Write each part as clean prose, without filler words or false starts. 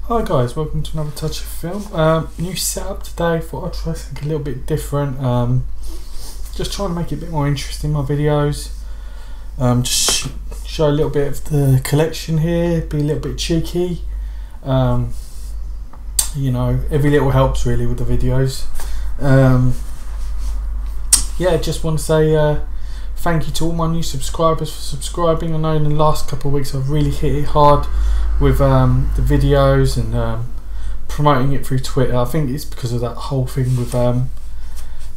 Hi guys, welcome to another Touch of Film. New setup today. Thought I'd try something a little bit different. Just trying to make it a bit more interesting, my videos. Just show a little bit of the collection here, be a little bit cheeky. You know, every little helps really with the videos. Yeah, just want to say thank you to all my new subscribers for subscribing. I know in the last couple of weeks I've really hit it hard with the videos and promoting it through Twitter. I think it's because of that whole thing with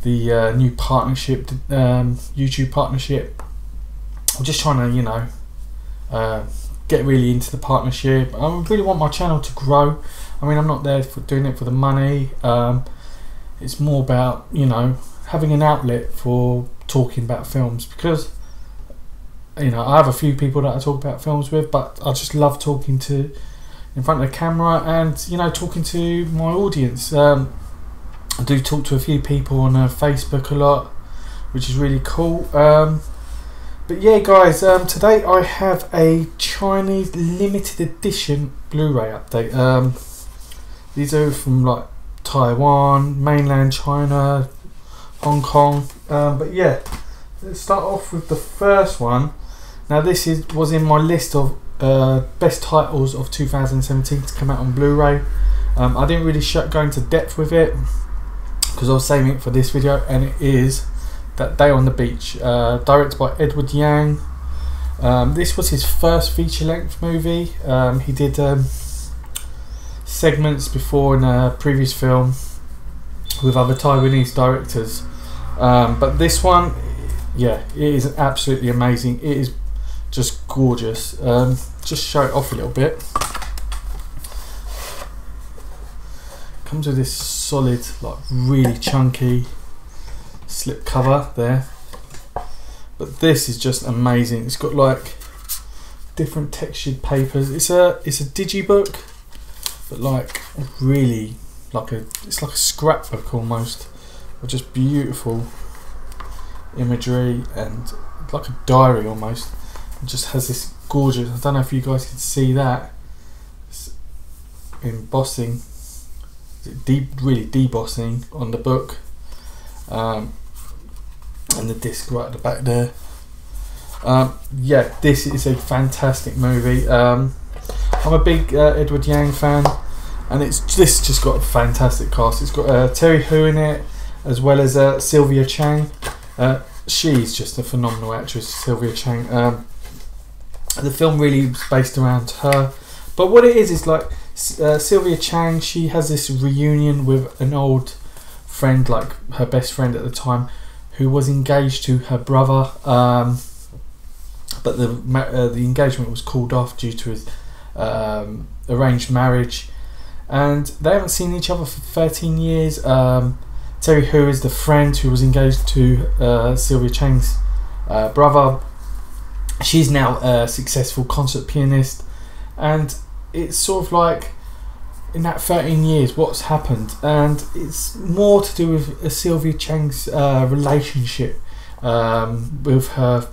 the new partnership, YouTube partnership. I'm just trying to, you know, get really into the partnership. I really want my channel to grow. I mean, I'm not there for doing it for the money. It's more about, you know, having an outlet for talking about films, because you know, I have a few people that I talk about films with, but I just love talking to in front of the camera and, you know, talking to my audience. I do talk to a few people on Facebook a lot, which is really cool. But yeah guys, today I have a Chinese limited edition Blu-ray update. These are from like Taiwan, mainland China, Hong Kong. But yeah, let's start off with the first one. Now this was in my list of best titles of 2017 to come out on Blu-ray. I didn't really go into depth with it because I was saving it for this video, and it is That Day on the Beach, directed by Edward Yang. This was his first feature-length movie. He did segments before in a previous film with other Taiwanese directors, but this one, yeah, it is absolutely amazing. It is just gorgeous. Just show it off a little bit. Comes with this solid, like really chunky slip cover there, but this is just amazing. It's got like different textured papers. It's a digibook, but like really like it's like a scrapbook almost, with just beautiful imagery and like a diary almost. It just has this gorgeous, I don't know if you guys can see that, it's embossing, really debossing on the book, and the disc right at the back there. Yeah, this is a fantastic movie. I'm a big Edward Yang fan, and this just got a fantastic cast. It's got Terry Hu in it, as well as Sylvia Cheng. She's just a phenomenal actress, Sylvia Cheng. The film really is based around her, but what it is like Sylvia Cheng, she has this reunion with an old friend, like her best friend at the time, who was engaged to her brother, but the engagement was called off due to his arranged marriage, and they haven't seen each other for 13 years. Terry Hu is the friend who was engaged to Sylvia Cheng's brother. She's now a successful concert pianist, and it's sort of like in that 13 years what's happened, and it's more to do with Sylvia Cheng's relationship with her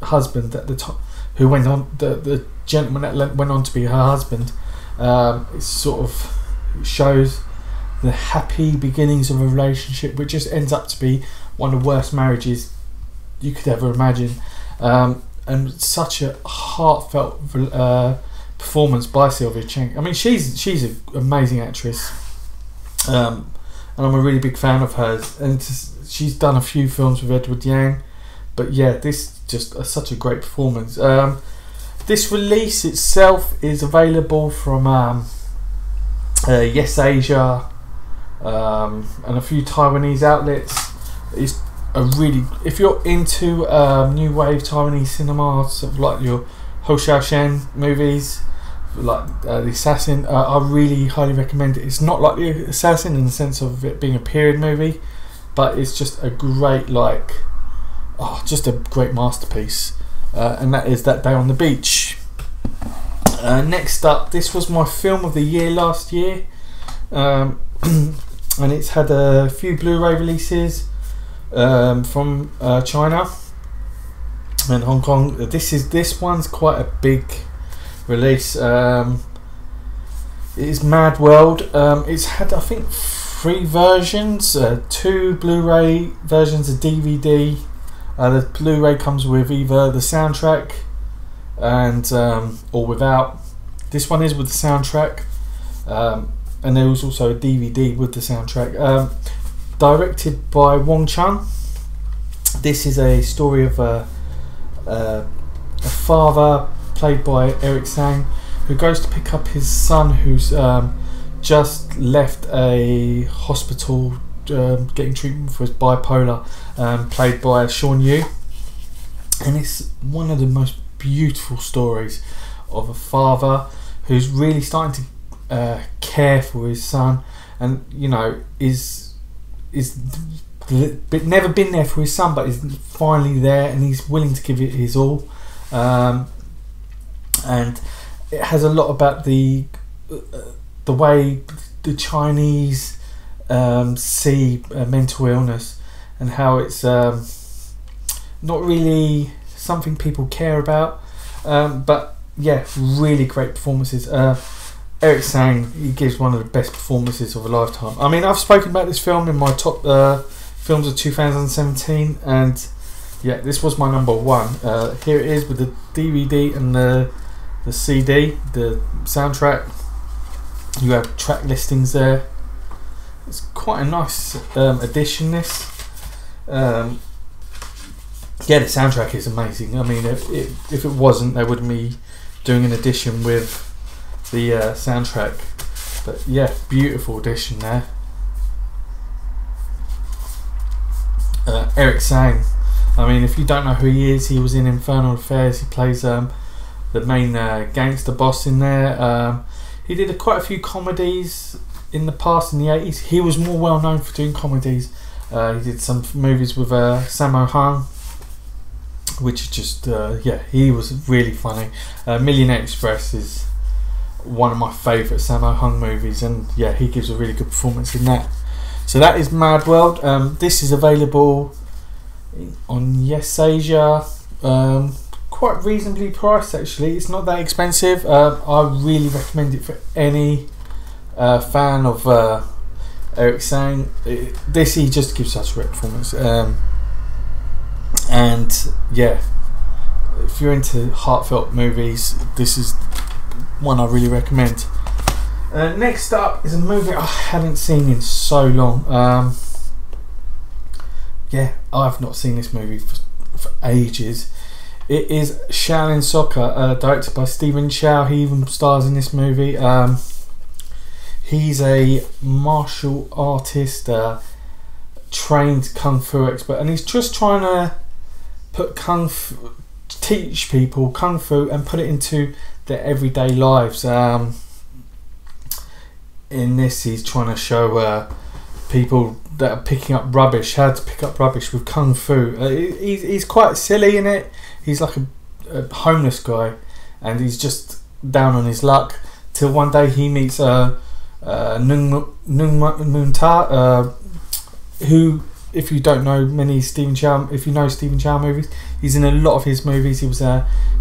husband at the time, who went on, the gentleman that went on to be her husband. It sort of shows the happy beginnings of a relationship, which just ends up to be one of the worst marriages you could ever imagine. And such a heartfelt performance by Sylvia Cheng. I mean, she's an amazing actress, and I'm a really big fan of hers. And she's done a few films with Edward Yang, but yeah, this just such a great performance. This release itself is available from Yes Asia, and a few Taiwanese outlets. It's a really, if you're into new wave Taiwanese cinema, sort of like your Ho Shaolin movies, like The Assassin, I really highly recommend it. It's not like The Assassin in the sense of it being a period movie, but it's just a great, like, just a great masterpiece, and that is That Day on the Beach. Next up, this was my film of the year last year, and it's had a few Blu-ray releases from China and Hong Kong. This one's quite a big release. is Mad World. It's had, I think, 3 versions, 2 Blu-ray versions, a DVD. The Blu-ray comes with either the soundtrack and or without. This one is with the soundtrack, and there was also a DVD with the soundtrack. Directed by Wong Chun. This is a story of a father, played by Eric Tsang, who goes to pick up his son who's just left a hospital getting treatment for his bipolar, played by Sean Yu. And it's one of the most beautiful stories of a father who's really starting to care for his son, and you know is never been there for his son, but is finally there, and he's willing to give it his all. And it has a lot about the way the Chinese see mental illness, and how it's not really something people care about. But yeah, really great performances. Eric Tsang, he gives one of the best performances of a lifetime. I mean, I've spoken about this film in my top films of 2017, and yeah, this was my number 1. Here it is with the DVD and the CD, the soundtrack. You have track listings there. It's quite a nice addition, this. Yeah, the soundtrack is amazing. I mean, if it wasn't, they wouldn't be doing an edition with the soundtrack. But yeah, beautiful addition there. Eric Tsang, I mean, if you don't know who he is, he was in Infernal Affairs. He plays the main gangster boss in there. He did quite a few comedies in the past, in the 80s. He was more well known for doing comedies. He did some movies with Sammo Hung, which is just yeah, he was really funny. Millionaire Express is one of my favourite Sammo Hung movies, and yeah, he gives a really good performance in that. So that is Mad World. This is available on Yes Asia, quite reasonably priced actually. It's not that expensive. I really recommend it for any fan of Eric Tsang. He just gives such a great performance, and yeah, if you're into heartfelt movies, this is one I really recommend. Next up is a movie I haven't seen in so long. Yeah, I've not seen this movie for ages. It is Shaolin Soccer, directed by Stephen Chow. He even stars in this movie. He's a martial artist, trained kung fu expert, and he's just trying to put teach people kung fu and put it into their everyday lives. In this, he's trying to show people that are picking up rubbish how to pick up rubbish with kung fu. He's quite silly in it. He's like a homeless guy, and he's just down on his luck till one day he meets Nung Munta, who, if you don't know many Stephen Chow, if you know Stephen Chow movies, he's in a lot of his movies. He was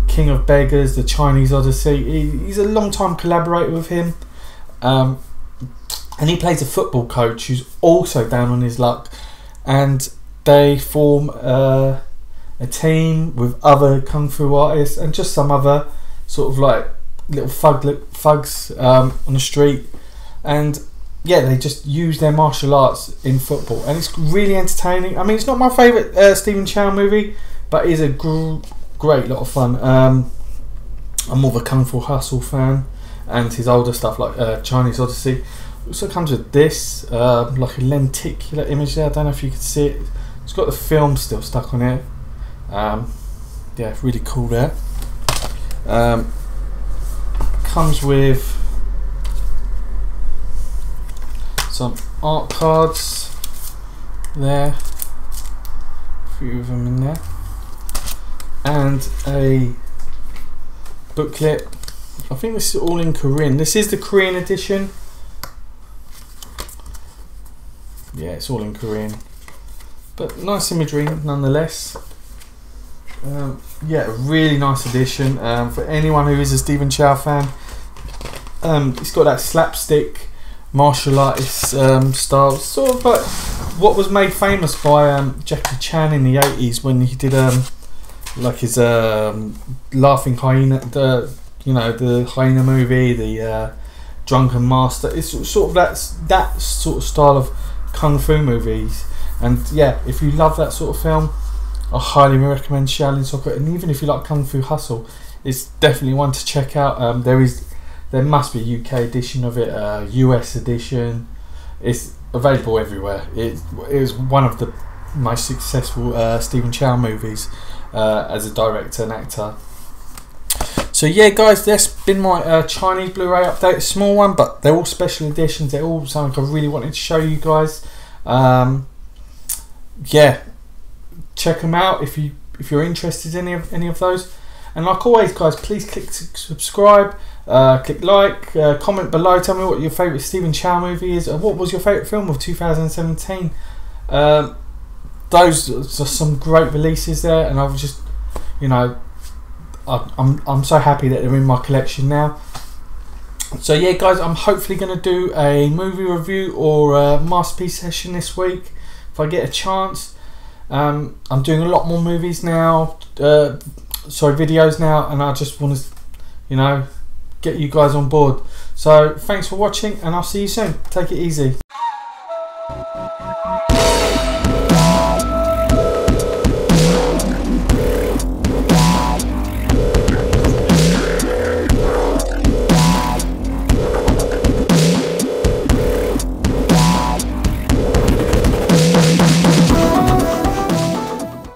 King of Beggars, The Chinese Odyssey. He's a long time collaborator with him, and he plays a football coach who's also down on his luck, and they form a team with other kung fu artists and just some other sort of like little thugs on the street, and yeah, they just use their martial arts in football, and it's really entertaining. I mean, it's not my favourite Stephen Chow movie, but it is a great lot of fun. I'm more of a Kung Fu Hustle fan, and his older stuff like Chinese Odyssey. Also comes with this like a lenticular image there. I don't know if you can see it. It's got the film still stuck on it. Yeah, really cool there. Comes with some art cards there, a few of them in there, and a booklet. I think this is all in Korean. This is the Korean edition. Yeah, it's all in Korean, but nice imagery nonetheless. Yeah, a really nice edition for anyone who is a Stephen Chow fan. It's got that slapstick martial artist style, sort of like what was made famous by Jackie Chan in the 80s when he did like his laughing hyena, the hyena movie, the Drunken Master. It's sort of that sort of style of kung fu movies. And yeah, if you love that sort of film, I highly recommend Shaolin Soccer. And even if you like Kung Fu Hustle, it's definitely one to check out. There must be a UK edition of it, US edition. It's available everywhere. It was one of the most successful Stephen Chow movies as a director and actor. So yeah, guys, that's been my Chinese Blu-ray update. A small one, but they're all special editions. They're all something I really wanted to show you guys. Yeah, check them out if you're interested in any of those. And like always, guys, please click subscribe, click like, comment below. Tell me what your favourite Stephen Chow movie is, or what was your favourite film of 2017. Those are some great releases there, and I've just, I'm so happy that they're in my collection now. So yeah, guys, I'm hopefully going to do a movie review or a masterpiece session this week if I get a chance. I'm doing a lot more movies now, videos now, and I just want to, get you guys on board. So thanks for watching, and I'll see you soon. Take it easy.